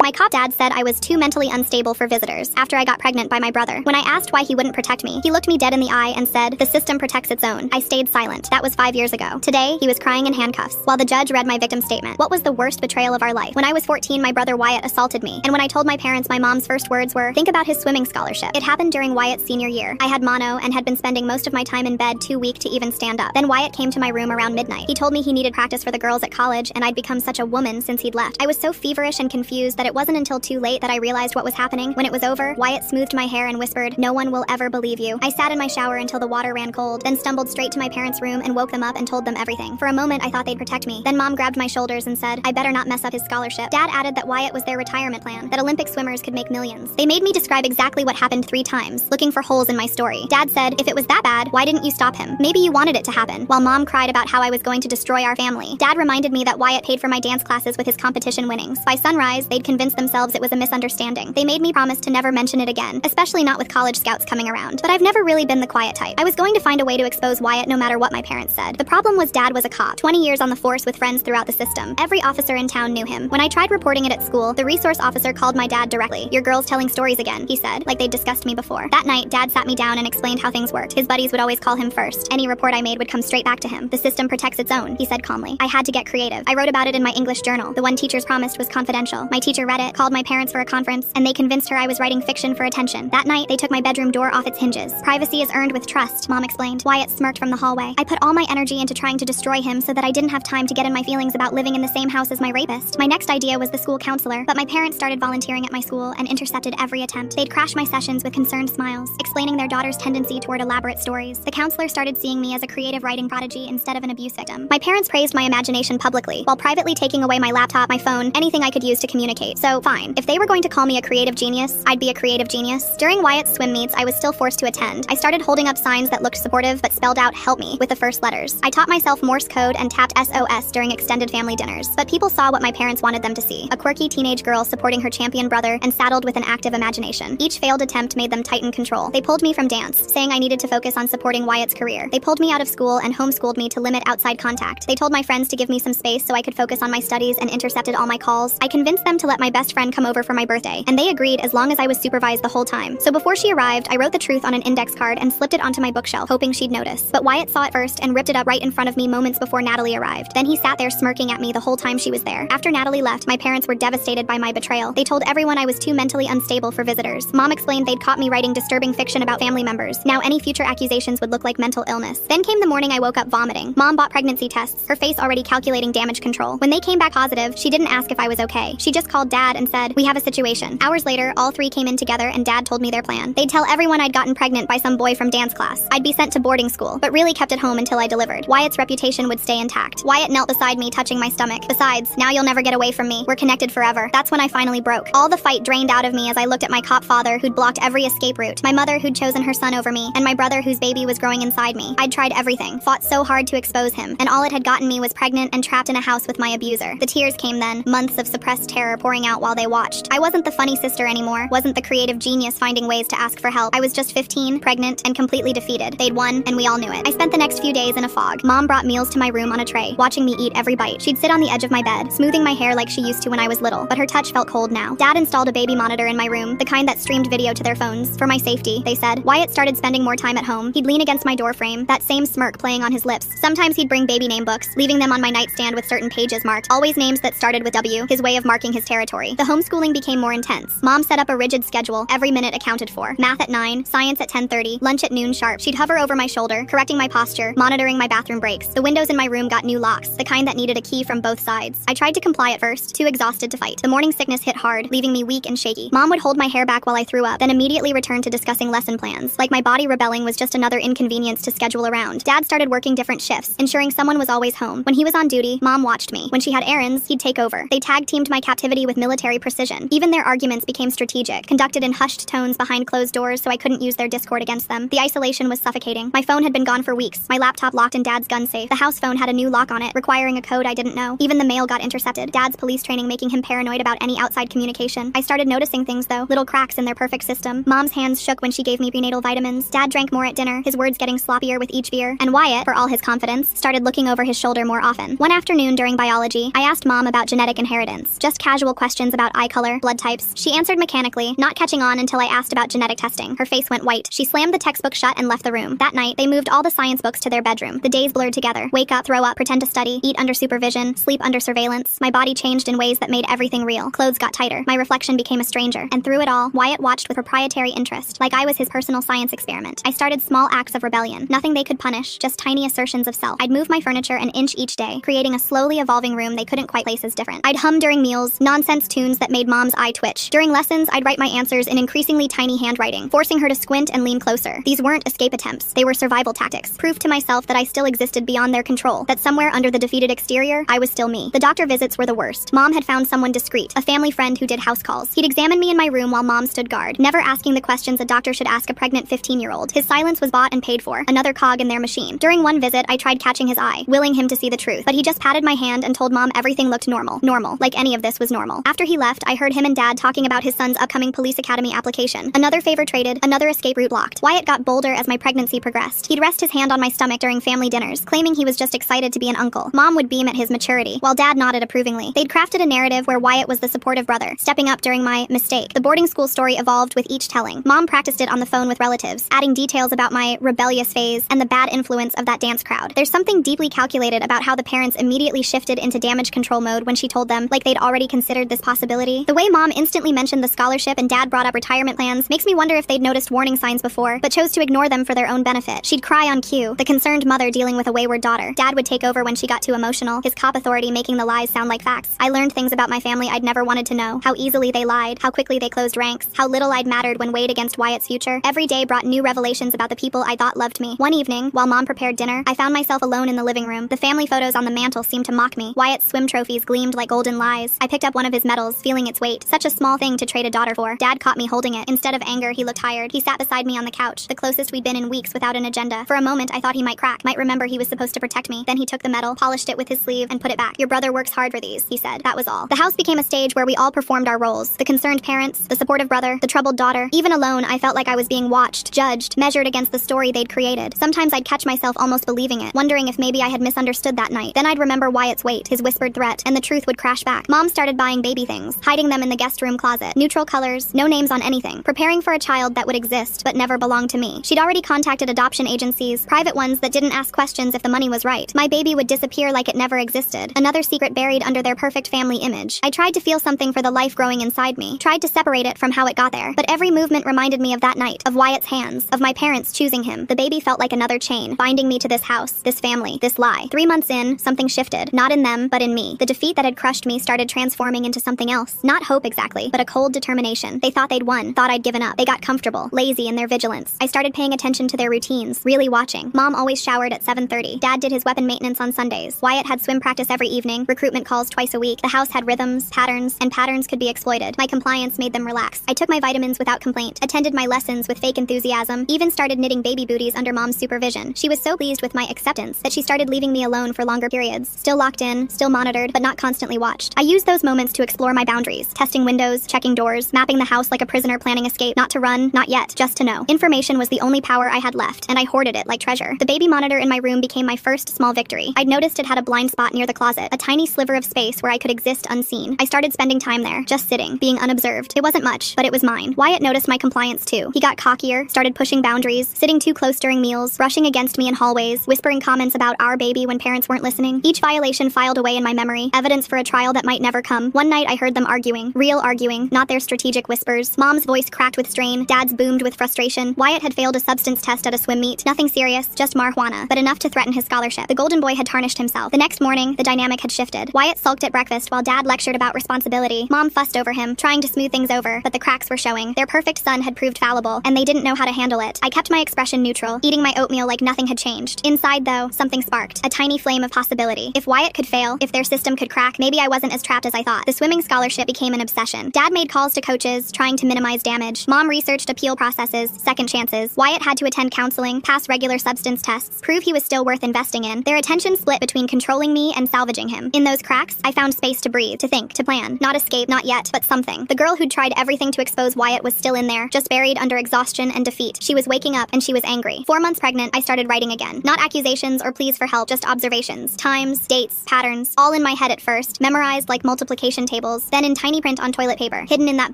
My cop dad said I was too mentally unstable for visitors after I got pregnant by my brother. When I asked why he wouldn't protect me, he looked me dead in the eye and said, "The system protects its own." I stayed silent. That was 5 years ago. Today, he was crying in handcuffs while the judge read my victim statement. What was the worst betrayal of our life? When I was 14, my brother Wyatt assaulted me, and when I told my parents, my mom's first words were, "Think about his swimming scholarship." It happened during Wyatt's senior year. I had mono and had been spending most of my time in bed, too weak to even stand up. Then Wyatt came to my room around midnight. He told me he needed practice for the girls at college, and I'd become such a woman since he'd left. I was so feverish and confused that it wasn't until too late that I realized what was happening. When it was over, Wyatt smoothed my hair and whispered, "No one will ever believe you." I sat in my shower until the water ran cold, then stumbled straight to my parents' room and woke them up and told them everything. For a moment, I thought they'd protect me. Then Mom grabbed my shoulders and said, "I better not mess up his scholarship." Dad added that Wyatt was their retirement plan, that Olympic swimmers could make millions. They made me describe exactly what happened 3 times, looking for holes in my story. Dad said, "If it was that bad, why didn't you stop him? Maybe you wanted it to happen," while Mom cried about how I was going to destroy our family. Dad reminded me that Wyatt paid for my dance classes with his competition winnings. By sunrise, they'd convinced themselves it was a misunderstanding. They made me promise to never mention it again, especially not with college scouts coming around. But I've never really been the quiet type. I was going to find a way to expose Wyatt no matter what my parents said. The problem was Dad was a cop, 20 years on the force with friends throughout the system. Every officer in town knew him. When I tried reporting it at school, the resource officer called my dad directly. "Your girl's telling stories again," he said, like they'd discussed me before. That night, Dad sat me down and explained how things worked. His buddies would always call him first. Any report I made would come straight back to him. "The system protects its own," he said calmly. I had to get creative. I wrote about it in my English journal. The one teachers promised was confidential. My teacher read it, called my parents for a conference, and they convinced her I was writing fiction for attention. That night, they took my bedroom door off its hinges. "Privacy is earned with trust," Mom explained. Wyatt smirked from the hallway. I put all my energy into trying to destroy him so that I didn't have time to get in my feelings about living in the same house as my rapist. My next idea was the school counselor, but my parents started volunteering at my school and intercepted every attempt. They'd crash my sessions with concerned smiles, explaining their daughter's tendency toward elaborate stories. The counselor started seeing me as a creative writing prodigy instead of an abuse victim. My parents praised my imagination publicly, while privately taking away my laptop, my phone, anything I could use to communicate. So, fine. If they were going to call me a creative genius, I'd be a creative genius. During Wyatt's swim meets, I was still forced to attend. I started holding up signs that looked supportive but spelled out "help me" with the first letters. I taught myself Morse code and tapped SOS during extended family dinners. But people saw what my parents wanted them to see: a quirky teenage girl supporting her champion brother and saddled with an active imagination. Each failed attempt made them tighten control. They pulled me from dance, saying I needed to focus on supporting Wyatt's career. They pulled me out of school and homeschooled me to limit outside contact. They told my friends to give me some space so I could focus on my studies and intercepted all my calls. I convinced them to let my best friend come over for my birthday, and they agreed as long as I was supervised the whole time. So before she arrived, I wrote the truth on an index card and slipped it onto my bookshelf, hoping she'd notice. But Wyatt saw it first and ripped it up right in front of me moments before Natalie arrived. Then he sat there smirking at me the whole time she was there. After Natalie left, my parents were devastated by my betrayal. They told everyone I was too mentally unstable for visitors. Mom explained they'd caught me writing disturbing fiction about family members. Now any future accusations would look like mental illness. Then came the morning I woke up vomiting. Mom bought pregnancy tests, her face already calculating damage control. When they came back positive, she didn't ask if I was okay. She just called Dad and said, "We have a situation." Hours later, all 3 came in together and Dad told me their plan. They'd tell everyone I'd gotten pregnant by some boy from dance class. I'd be sent to boarding school, but really kept at home until I delivered. Wyatt's reputation would stay intact. Wyatt knelt beside me, touching my stomach. "Besides, now you'll never get away from me. We're connected forever." That's when I finally broke. All the fight drained out of me as I looked at my cop father who'd blocked every escape route, my mother who'd chosen her son over me, and my brother whose baby was growing inside me. I'd tried everything, fought so hard to expose him, and all it had gotten me was pregnant and trapped in a house with my abuser. The tears came then, months of suppressed terror pouring out while they watched. I wasn't the funny sister anymore, wasn't the creative genius finding ways to ask for help. I was just 15, pregnant, and completely defeated. They'd won, and we all knew it. I spent the next few days in a fog. Mom brought meals to my room on a tray, watching me eat every bite. She'd sit on the edge of my bed, smoothing my hair like she used to when I was little, but her touch felt cold now. Dad installed a baby monitor in my room, the kind that streamed video to their phones. For my safety, they said. Wyatt started spending more time at home. He'd lean against my doorframe, that same smirk playing on his lips. Sometimes he'd bring baby name books, leaving them on my nightstand with certain pages marked, always names that started with W, his way of marking his territory. The homeschooling became more intense. Mom set up a rigid schedule, every minute accounted for. Math at 9, science at 10:30, lunch at noon sharp. She'd hover over my shoulder, correcting my posture, monitoring my bathroom breaks. The windows in my room got new locks, the kind that needed a key from both sides. I tried to comply at first, too exhausted to fight. The morning sickness hit hard, leaving me weak and shaky. Mom would hold my hair back while I threw up, then immediately return to discussing lesson plans, like my body rebelling was just another inconvenience to schedule around. Dad started working different shifts, ensuring someone was always home. When he was on duty, Mom watched me. When she had errands, he'd take over. They tag-teamed my captivity with military precision. Even their arguments became strategic, conducted in hushed tones behind closed doors so I couldn't use their discord against them. The isolation was suffocating. My phone had been gone for weeks, my laptop locked in Dad's gun safe. The house phone had a new lock on it, requiring a code I didn't know. Even the mail got intercepted. Dad's police training making him paranoid about any outside communication. I started noticing things though, little cracks in their perfect system. Mom's hands shook when she gave me prenatal vitamins. Dad drank more at dinner, his words getting sloppier with each beer. And Wyatt, for all his confidence, started looking over his shoulder more often. One afternoon during biology, I asked Mom about genetic inheritance. Just casual questions questions about eye color, blood types. She answered mechanically, not catching on until I asked about genetic testing. Her face went white. She slammed the textbook shut and left the room. That night, they moved all the science books to their bedroom. The days blurred together. Wake up, throw up, pretend to study, eat under supervision, sleep under surveillance. My body changed in ways that made everything real. Clothes got tighter. My reflection became a stranger. And through it all, Wyatt watched with proprietary interest, like I was his personal science experiment. I started small acts of rebellion. Nothing they could punish, just tiny assertions of self. I'd move my furniture an inch each day, creating a slowly evolving room they couldn't quite place as different. I'd hum during meals, nonsense tunes that made Mom's eye twitch. During lessons, I'd write my answers in increasingly tiny handwriting, forcing her to squint and lean closer. These weren't escape attempts. They were survival tactics. Proof to myself that I still existed beyond their control, that somewhere under the defeated exterior, I was still me. The doctor visits were the worst. Mom had found someone discreet, a family friend who did house calls. He'd examine me in my room while Mom stood guard, never asking the questions a doctor should ask a pregnant 15-year-old. His silence was bought and paid for, another cog in their machine. During one visit, I tried catching his eye, willing him to see the truth, but he just patted my hand and told Mom everything looked normal, like any of this was normal. After he left, I heard him and Dad talking about his son's upcoming police academy application. Another favor traded, another escape route blocked. Wyatt got bolder as my pregnancy progressed. He'd rest his hand on my stomach during family dinners, claiming he was just excited to be an uncle. Mom would beam at his maturity, while Dad nodded approvingly. They'd crafted a narrative where Wyatt was the supportive brother, stepping up during my mistake. The boarding school story evolved with each telling. Mom practiced it on the phone with relatives, adding details about my rebellious phase and the bad influence of that dance crowd. There's something deeply calculated about how the parents immediately shifted into damage control mode when she told them, like they'd already considered this possibility. The way Mom instantly mentioned the scholarship and Dad brought up retirement plans makes me wonder if they'd noticed warning signs before, but chose to ignore them for their own benefit. She'd cry on cue, the concerned mother dealing with a wayward daughter. Dad would take over when she got too emotional, his cop authority making the lies sound like facts. I learned things about my family I'd never wanted to know, how easily they lied, how quickly they closed ranks, how little I'd mattered when weighed against Wyatt's future. Every day brought new revelations about the people I thought loved me. One evening, while Mom prepared dinner, I found myself alone in the living room. The family photos on the mantel seemed to mock me. Wyatt's swim trophies gleamed like golden lies. I picked up one of his medals, feeling its weight. Such a small thing to trade a daughter for. Dad caught me holding it. Instead of anger, he looked tired. He sat beside me on the couch, the closest we'd been in weeks without an agenda. For a moment, I thought he might crack, might remember he was supposed to protect me. Then he took the medal, polished it with his sleeve, and put it back. Your brother works hard for these, he said. That was all. The house became a stage where we all performed our roles. The concerned parents, the supportive brother, the troubled daughter. Even alone, I felt like I was being watched, judged, measured against the story they'd created. Sometimes I'd catch myself almost believing it, wondering if maybe I had misunderstood that night. Then I'd remember Wyatt's weight, his whispered threat, and the truth would crash back. Mom started buying baby things, hiding them in the guest room closet. Neutral colors, no names on anything. Preparing for a child that would exist, but never belong to me. She'd already contacted adoption agencies, private ones that didn't ask questions if the money was right. My baby would disappear like it never existed. Another secret buried under their perfect family image. I tried to feel something for the life growing inside me, tried to separate it from how it got there, but every movement reminded me of that night, of Wyatt's hands, of my parents choosing him. The baby felt like another chain, binding me to this house, this family, this lie. 3 months in, something shifted. Not in them, but in me. The defeat that had crushed me started transforming into something else. Not hope exactly, but a cold determination. They thought they'd won, thought I'd given up. They got comfortable, lazy in their vigilance. I started paying attention to their routines, really watching. Mom always showered at 7:30. Dad did his weapon maintenance on Sundays. Wyatt had swim practice every evening, recruitment calls twice a week. The house had rhythms, patterns, and patterns could be exploited. My compliance made them relax. I took my vitamins without complaint, attended my lessons with fake enthusiasm, even started knitting baby booties under Mom's supervision. She was so pleased with my acceptance that she started leaving me alone for longer periods. Still locked in, still monitored, but not constantly watched. I used those moments to explore my boundaries, testing windows, checking doors, mapping the house like a prisoner planning escape. Not to run, not yet, just to know. Information was the only power I had left, and I hoarded it like treasure. The baby monitor in my room became my first small victory. I'd noticed it had a blind spot near the closet, a tiny sliver of space where I could exist unseen. I started spending time there, just sitting, being unobserved. It wasn't much, but it was mine. Wyatt noticed my compliance too. He got cockier, started pushing boundaries, sitting too close during meals, brushing against me in hallways, whispering comments about our baby when parents weren't listening. Each violation filed away in my memory, evidence for a trial that might never come. One night I heard them arguing, real arguing, not their strategic whispers. Mom's voice cracked with strain, Dad's boomed with frustration. Wyatt had failed a substance test at a swim meet. Nothing serious, just marijuana, but enough to threaten his scholarship. The golden boy had tarnished himself. The next morning, the dynamic had shifted. Wyatt sulked at breakfast while Dad lectured about responsibility. Mom fussed over him, trying to smooth things over, but the cracks were showing. Their perfect son had proved fallible, and they didn't know how to handle it. I kept my expression neutral, eating my oatmeal like nothing had changed. Inside, though, something sparked, a tiny flame of possibility. If Wyatt could fail, if their system could crack, maybe I wasn't as trapped as I thought. The swimming scholarship became an obsession. Dad made calls to coaches, trying to minimize damage. Mom researched appeal processes, second chances. Wyatt had to attend counseling, pass regular substance tests, prove he was still worth investing in. Their attention split between controlling me and salvaging him. In those cracks, I found space to breathe, to think, to plan. Not escape, not yet, but something. The girl who'd tried everything to expose Wyatt was still in there, just buried under exhaustion and defeat. She was waking up, and she was angry. 4 months pregnant, I started writing again. Not accusations or pleas for help, just observations. Times, dates, patterns, all in my head at first, memorized like multiplication tables. tables, then in tiny print on toilet paper, hidden in that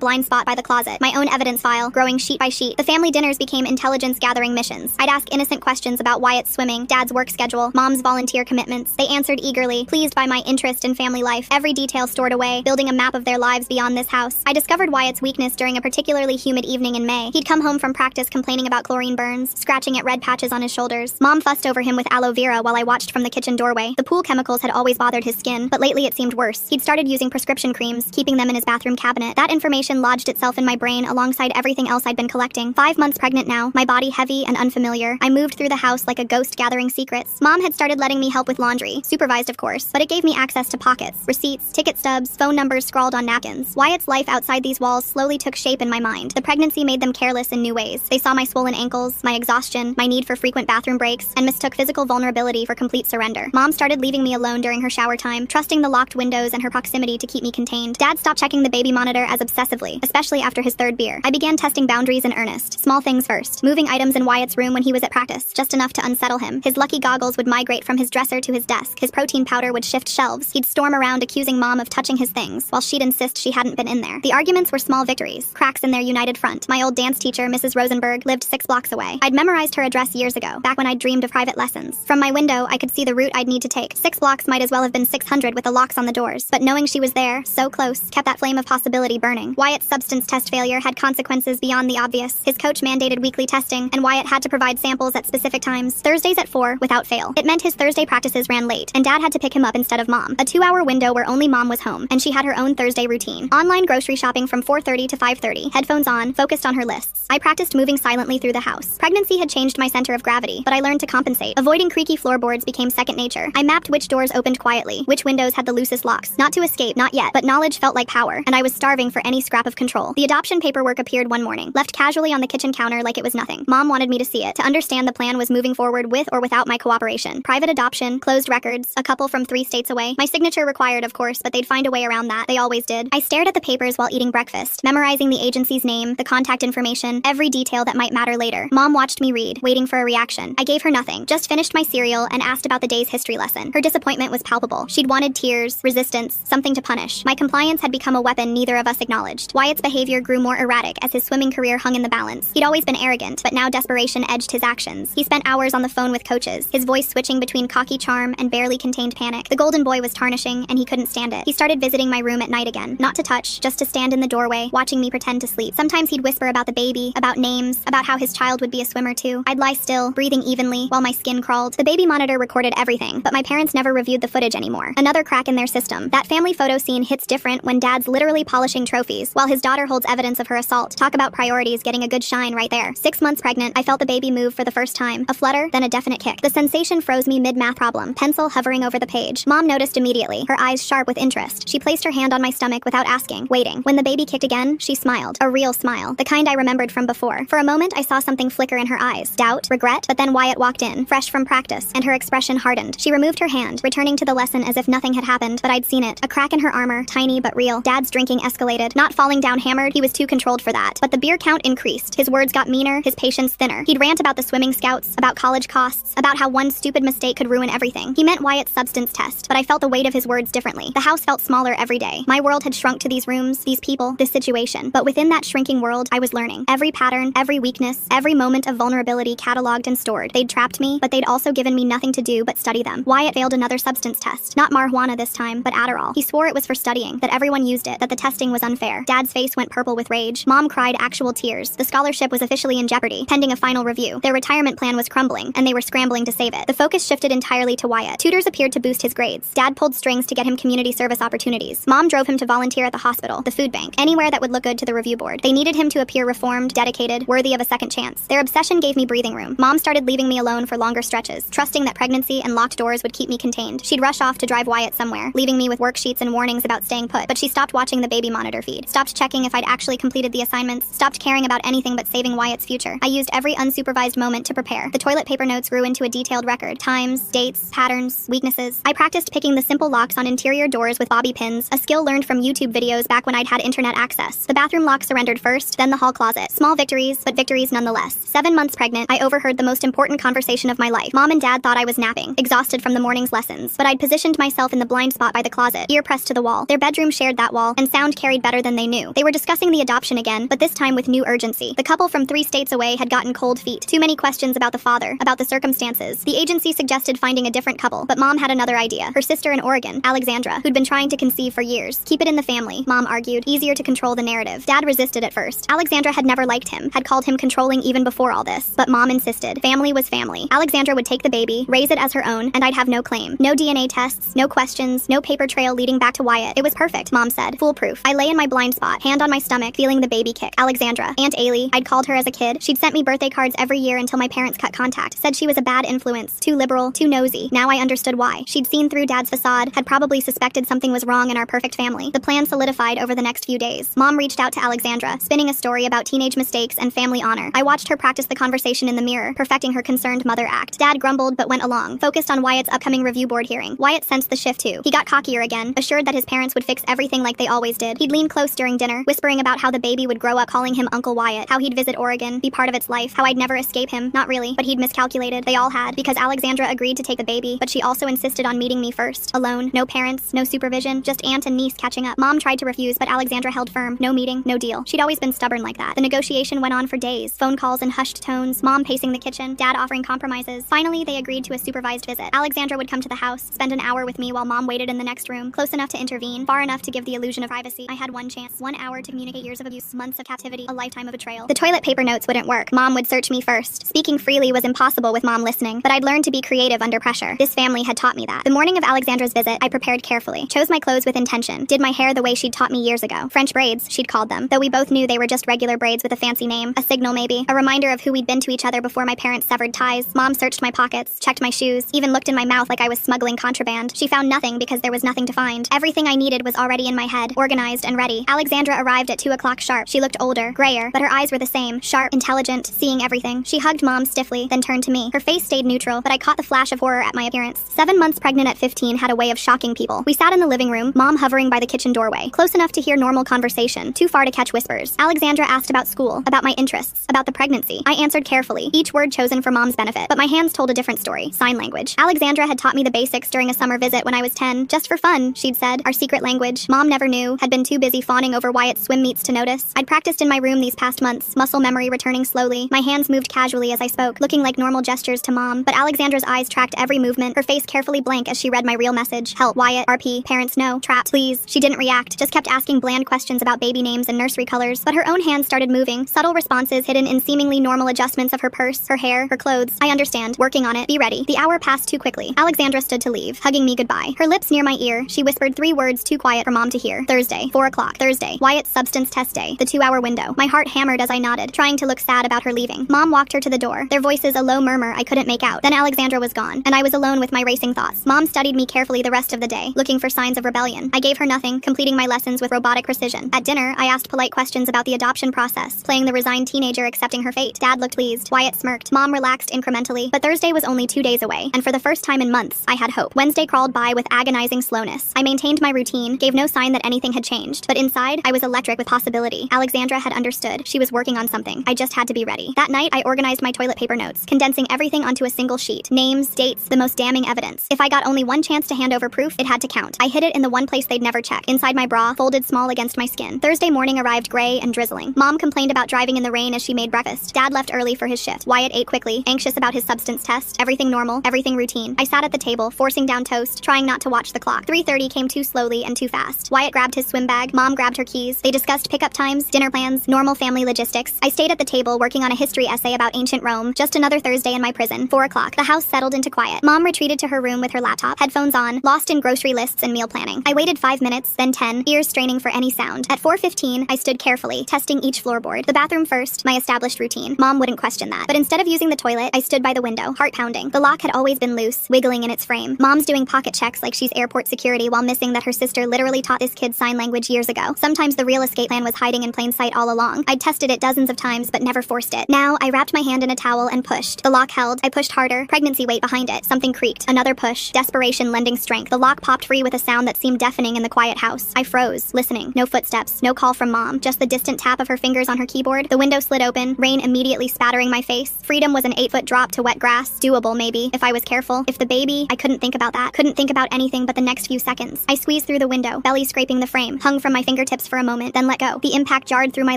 blind spot by the closet, my own evidence file, growing sheet by sheet. The family dinners became intelligence-gathering missions. I'd ask innocent questions about Wyatt's swimming, Dad's work schedule, Mom's volunteer commitments. They answered eagerly, pleased by my interest in family life, every detail stored away, building a map of their lives beyond this house. I discovered Wyatt's weakness during a particularly humid evening in May. He'd come home from practice complaining about chlorine burns, scratching at red patches on his shoulders. Mom fussed over him with aloe vera while I watched from the kitchen doorway. The pool chemicals had always bothered his skin, but lately it seemed worse. He'd started using prescription creams, keeping them in his bathroom cabinet. That information lodged itself in my brain alongside everything else I'd been collecting. 5 months pregnant now, my body heavy and unfamiliar. I moved through the house like a ghost gathering secrets. Mom had started letting me help with laundry, supervised of course, but it gave me access to pockets, receipts, ticket stubs, phone numbers scrawled on napkins. Wyatt's life outside these walls slowly took shape in my mind. The pregnancy made them careless in new ways. They saw my swollen ankles, my exhaustion, my need for frequent bathroom breaks, and mistook physical vulnerability for complete surrender. Mom started leaving me alone during her shower time, trusting the locked windows and her proximity to keep me contained. Dad stopped checking the baby monitor as obsessively, especially after his third beer. I began testing boundaries in earnest. Small things first. Moving items in Wyatt's room when he was at practice, just enough to unsettle him. His lucky goggles would migrate from his dresser to his desk. His protein powder would shift shelves. He'd storm around accusing Mom of touching his things, while she'd insist she hadn't been in there. The arguments were small victories, cracks in their united front. My old dance teacher, Mrs. Rosenberg, lived 6 blocks away. I'd memorized her address years ago, back when I'd dreamed of private lessons. From my window, I could see the route I'd need to take. 6 blocks might as well have been 600 with the locks on the doors, but knowing she was there, so close, kept that flame of possibility burning. Wyatt's substance test failure had consequences beyond the obvious. His coach mandated weekly testing, and Wyatt had to provide samples at specific times, Thursdays at 4, without fail. It meant his Thursday practices ran late, and Dad had to pick him up instead of Mom. A 2-hour window where only Mom was home, and she had her own Thursday routine. Online grocery shopping from 4:30 to 5:30, headphones on, focused on her lists. I practiced moving silently through the house. Pregnancy had changed my center of gravity, but I learned to compensate. Avoiding creaky floorboards became second nature. I mapped which doors opened quietly, which windows had the loosest locks. Not to escape, not yet, but knowledge felt like power, and I was starving for any scrap of control. The adoption paperwork appeared one morning, left casually on the kitchen counter like it was nothing. Mom wanted me to see it, to understand the plan was moving forward with or without my cooperation. Private adoption, closed records, a couple from 3 states away. My signature required, of course, but they'd find a way around that. They always did. I stared at the papers while eating breakfast, memorizing the agency's name, the contact information, every detail that might matter later. Mom watched me read, waiting for a reaction. I gave her nothing, just finished my cereal and asked about the day's history lesson. Her disappointment was palpable. She'd wanted tears, resistance, something to punish. My compliance had become a weapon neither of us acknowledged. Wyatt's behavior grew more erratic as his swimming career hung in the balance. He'd always been arrogant, but now desperation edged his actions. He spent hours on the phone with coaches, his voice switching between cocky charm and barely contained panic. The golden boy was tarnishing, and he couldn't stand it. He started visiting my room at night again, not to touch, just to stand in the doorway, watching me pretend to sleep. Sometimes he'd whisper about the baby, about names, about how his child would be a swimmer too. I'd lie still, breathing evenly, while my skin crawled. The baby monitor recorded everything, but my parents never reviewed the footage anymore. Another crack in their system. That family photo scene hits different when Dad's literally polishing trophies, while his daughter holds evidence of her assault. Talk about priorities getting a good shine right there. 6 months pregnant, I felt the baby move for the first time. A flutter, then a definite kick. The sensation froze me mid-math problem, pencil hovering over the page. Mom noticed immediately, her eyes sharp with interest. She placed her hand on my stomach without asking, waiting. When the baby kicked again, she smiled. A real smile, the kind I remembered from before. For a moment, I saw something flicker in her eyes. Doubt, regret, but then Wyatt walked in, fresh from practice, and her expression hardened. She removed her hand, returning to the lesson as if nothing had happened, but I'd seen it. A crack in her armor, tiny but real. Dad's drinking escalated. Not falling down hammered, he was too controlled for that. But the beer count increased. His words got meaner, his patience thinner. He'd rant about the swimming scouts, about college costs, about how one stupid mistake could ruin everything. He meant Wyatt's substance test, but I felt the weight of his words differently. The house felt smaller every day. My world had shrunk to these rooms, these people, this situation. But within that shrinking world, I was learning. Every pattern, every weakness, every moment of vulnerability cataloged and stored. They'd trapped me, but they'd also given me nothing to do but study them. Wyatt failed another substance test. Not marijuana this time, but Adderall. He swore it was for studying, that everyone used it, that the testing was unfair. Dad's face went purple with rage. Mom cried actual tears. The scholarship was officially in jeopardy, pending a final review. Their retirement plan was crumbling, and they were scrambling to save it. The focus shifted entirely to Wyatt. Tutors appeared to boost his grades. Dad pulled strings to get him community service opportunities. Mom drove him to volunteer at the hospital, the food bank, anywhere that would look good to the review board. They needed him to appear reformed, dedicated, worthy of a second chance. Their obsession gave me breathing room. Mom started leaving me alone for longer stretches, trusting that pregnancy and locked doors would keep me contained. She'd rush off to drive Wyatt somewhere, leaving me with worksheets and warnings about staying put, but she stopped watching the baby monitor feed, stopped checking if I'd actually completed the assignments, stopped caring about anything but saving Wyatt's future. I used every unsupervised moment to prepare. The toilet paper notes grew into a detailed record. Times, dates, patterns, weaknesses. I practiced picking the simple locks on interior doors with bobby pins, a skill learned from YouTube videos back when I'd had internet access. The bathroom lock surrendered first, then the hall closet. Small victories, but victories nonetheless. 7 months pregnant, I overheard the most important conversation of my life. Mom and Dad thought I was napping, exhausted from the morning's lessons, but I'd positioned myself in the blind spot by the closet, ear pressed to the wall. Their Their bedroom shared that wall, and sound carried better than they knew. They were discussing the adoption again, but this time with new urgency. The couple from 3 states away had gotten cold feet. Too many questions about the father, about the circumstances. The agency suggested finding a different couple, but Mom had another idea. Her sister in Oregon, Alexandra, who'd been trying to conceive for years. Keep it in the family, Mom argued. Easier to control the narrative. Dad resisted at first. Alexandra had never liked him, had called him controlling even before all this. But Mom insisted. Family was family. Alexandra would take the baby, raise it as her own, and I'd have no claim. No DNA tests, no questions, no paper trail leading back to Wyatt. It was perfect, Mom said. Foolproof. I lay in my blind spot, hand on my stomach, feeling the baby kick. Alexandra, Aunt Ailey, I'd called her as a kid. She'd sent me birthday cards every year until my parents cut contact. Said she was a bad influence, too liberal, too nosy. Now I understood why. She'd seen through Dad's facade, had probably suspected something was wrong in our perfect family. The plan solidified over the next few days. Mom reached out to Alexandra, spinning a story about teenage mistakes and family honor. I watched her practice the conversation in the mirror, perfecting her concerned mother act. Dad grumbled but went along, focused on Wyatt's upcoming review board hearing. Wyatt sensed the shift too. He got cockier again, assured that his parents would fix everything like they always did. He'd lean close during dinner, whispering about how the baby would grow up calling him Uncle Wyatt, how he'd visit Oregon, be part of its life, how I'd never escape him. Not really, but he'd miscalculated. They all had, because Alexandra agreed to take the baby, but she also insisted on meeting me first. Alone, no parents, no supervision, just aunt and niece catching up. Mom tried to refuse, but Alexandra held firm. No meeting, no deal. She'd always been stubborn like that. The negotiation went on for days. Phone calls in hushed tones, Mom pacing the kitchen, Dad offering compromises. Finally, they agreed to a supervised visit. Alexandra would come to the house, spend an hour with me while Mom waited in the next room, close enough to intervene, far enough to give the illusion of privacy. I had one chance, 1 hour to communicate years of abuse, months of captivity, a lifetime of betrayal. The toilet paper notes wouldn't work. Mom would search me first. Speaking freely was impossible with Mom listening, but I'd learned to be creative under pressure. This family had taught me that. The morning of Alexandra's visit, I prepared carefully, chose my clothes with intention, did my hair the way she'd taught me years ago. French braids, she'd called them, though we both knew they were just regular braids with a fancy name, a signal maybe, a reminder of who we'd been to each other before my parents severed ties. Mom searched my pockets, checked my shoes, even looked in my mouth like I was smuggling contraband. She found nothing because there was nothing to find. Everything I needed was already in my head, organized and ready. Alexandra arrived at 2 o'clock sharp. She looked older, grayer, but her eyes were the same, sharp, intelligent, seeing everything. She hugged Mom stiffly, then turned to me. Her face stayed neutral, but I caught the flash of horror at my appearance. 7 months pregnant at 15 had a way of shocking people. We sat in the living room, Mom hovering by the kitchen doorway, close enough to hear normal conversation, too far to catch whispers. Alexandra asked about school, about my interests, about the pregnancy. I answered carefully, each word chosen for Mom's benefit, but my hands told a different story. Sign language. Alexandra had taught me the basics during a summer visit when I was 10, just for fun, she'd said. Our secret language. Mom never knew, had been too busy fawning over Wyatt's swim meets to notice. I'd practiced in my room these past months, muscle memory returning slowly. My hands moved casually as I spoke, looking like normal gestures to Mom, but Alexandra's eyes tracked every movement, her face carefully blank as she read my real message. Help, Wyatt, RP, parents no, trapped, please. She didn't react, just kept asking bland questions about baby names and nursery colors, but her own hands started moving, subtle responses hidden in seemingly normal adjustments of her purse, her hair, her clothes. I understand, working on it, be ready. The hour passed too quickly. Alexandra stood to leave, hugging me goodbye. Her lips near my ear, she whispered 3 words too quiet for Mom to hear. Thursday, 4 o'clock. Thursday, Wyatt's substance test day, the 2-hour window. My heart hammered as I nodded, trying to look sad about her leaving. Mom walked her to the door, their voices a low murmur I couldn't make out. Then Alexandra was gone, and I was alone with my racing thoughts. Mom studied me carefully the rest of the day, looking for signs of rebellion. I gave her nothing, completing my lessons with robotic precision. At dinner, I asked polite questions about the adoption process, playing the resigned teenager accepting her fate. Dad looked pleased. Wyatt smirked. Mom relaxed incrementally. But Thursday was only 2 days away, and for the first time in months, I had hope. Wednesday crawled by with agonizing slowness. I maintained my routine, gave no sign that anything had changed, but inside, I was electric with possibility. Alexandra had understood. She was working on something. I just had to be ready. That night, I organized my toilet paper notes, condensing everything onto a single sheet. Names, dates, the most damning evidence. If I got only one chance to hand over proof, it had to count. I hid it in the one place they'd never check, inside my bra, folded small against my skin. Thursday morning arrived gray and drizzling. Mom complained about driving in the rain as she made breakfast. Dad left early for his shift. Wyatt ate quickly, anxious about his substance test. Everything normal, everything routine. I sat at the table, forcing down toast, trying not to watch the clock. 3:30 came too slowly and too fast. Wyatt grabbed his swim bag. Mom grabbed her keys. They discussed pickup times, dinner plans, normal family logistics. I stayed at the table working on a history essay about ancient Rome. Just another Thursday in my prison. 4 o'clock. The house settled into quiet. Mom retreated to her room with her laptop, headphones on, lost in grocery lists and meal planning. I waited 5 minutes, then 10, ears straining for any sound. At 4:15, I stood carefully, testing each floorboard. The bathroom first, my established routine. Mom wouldn't question that. But instead of using the toilet, I stood by the window, heart pounding. The lock had always been loose, wiggling in its frame. Mom's doing pocket checks like she's airport security while missing that her sister literally taught this kid sign language years ago. Sometimes the real escape plan was hiding in plain sight all along. I'd tested it dozens of times but never forced it. Now, I wrapped my hand in a towel and pushed. The lock held. I pushed harder. Pregnancy weight behind it. Something creaked. Another push. Desperation lending strength. The lock popped free with a sound that seemed deafening in the quiet house. I froze, listening. No footsteps. No call from Mom. Just the distant tap of her fingers on her keyboard. The window slid open. Rain immediately spattering my face. Freedom was an 8-foot drop to wet grass. Doable, maybe, if I was careful. If the baby, I couldn't think about that. Couldn't think about anything but the next few seconds. I squeezed through the the window, belly scraping the frame, hung from my fingertips for a moment, then let go. The impact jarred through my